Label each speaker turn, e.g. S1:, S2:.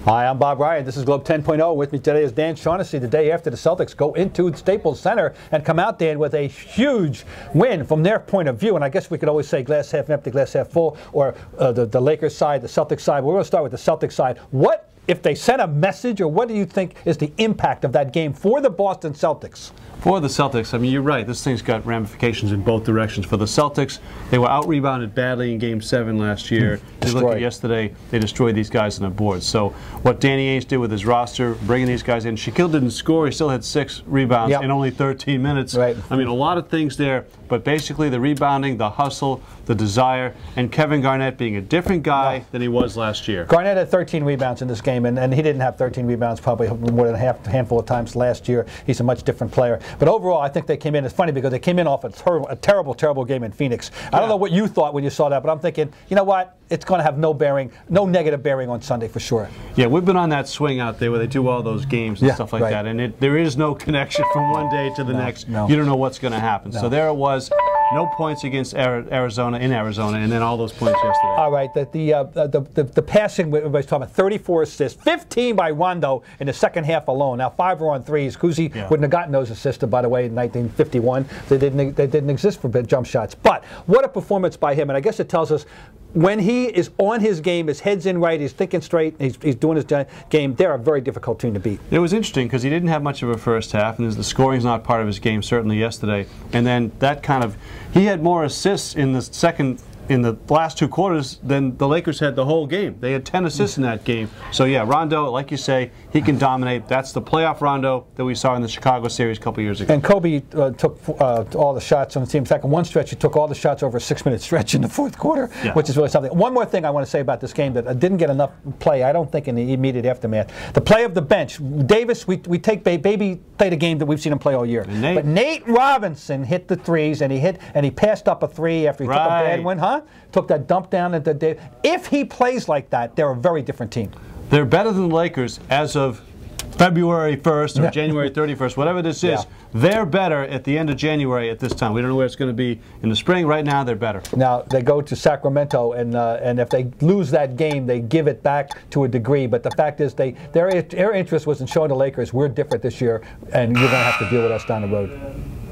S1: Hi, I'm Bob Ryan. This is Globe 10.0. With me today is Dan Shaughnessy. The day after the Celtics go into Staples Center and come out, Dan, with a huge win from their point of view. And I guess we could always say glass half empty, glass half full, or the Lakers side, the Celtics side. We're going to start with the Celtics side. What if they sent a message, or what do you think is the impact of that game for the Boston Celtics?
S2: For the Celtics, I mean, you're right. This thing's got ramifications in both directions. For the Celtics, they were out-rebounded badly in Game 7 last year. You look at yesterday, they destroyed these guys on the board. So what Danny Ainge did with his roster, bringing these guys in, Shaquille didn't score. He still had 6 rebounds in only 13 minutes.
S1: Right.
S2: I mean, a lot of things there. But basically, the rebounding, the hustle, the desire, and Kevin Garnett being a different guy than he was last year.
S1: Garnett had 13 rebounds in this game, and he didn't have 13 rebounds probably more than a handful of times last year. He's a much different player. But overall, I think they came in. It's funny because they came in off a terrible game in Phoenix. I don't know what you thought when you saw that, but I'm thinking, you know what? It's going to have no negative bearing on Sunday for sure.
S2: Yeah, we've been on that swing out there where they do all those games and stuff like that, and there is no connection from one day to the next. No. You don't know what's going to happen. So there it was. No points against Arizona, and then all those points yesterday.
S1: All right, the passing, everybody's talking about 34 assists, 15 by Rondo in the second half alone. Now 5 were on threes. Kuzi wouldn't have gotten those assists, by the way, in 1951. They didn't exist for jump shots. But what a performance by him, and I guess it tells us when he is on his game, his head's in right, he's thinking straight, he's doing his game, they're a very difficult team to beat.
S2: It was interesting because he didn't have much of a first half, and the scoring's not part of his game, certainly yesterday. And then that kind of, he had more assists in the last 2 quarters than the Lakers had the whole game. They had 10 assists in that game. So yeah, Rondo, like you say, he can dominate. That's the playoff Rondo that we saw in the Chicago series a couple years ago.
S1: And Kobe took all the shots on the team. In fact, in one stretch, he took all the shots over a 6-minute stretch in the fourth quarter, which is really something. One more thing I want to say about this game that didn't get enough play, I don't think, in the immediate aftermath. The play of the bench. Davis, we take Baby played a game that we've seen him play all year. But Nate Robinson hit the threes, and he passed up a 3 after he took a bad one, took that dump down at the day. If he plays like that, they're a very different team.
S2: They're better than the Lakers as of February 1st or January 31st, whatever this is. They're better at the end of January at this time. We don't know where it's going to be in the spring. Right now, they're better.
S1: Now, they go to Sacramento, and if they lose that game, they give it back to a degree. But the fact is, their interest was in showing the Lakers we're different this year, and you're going to have to deal with us down the road.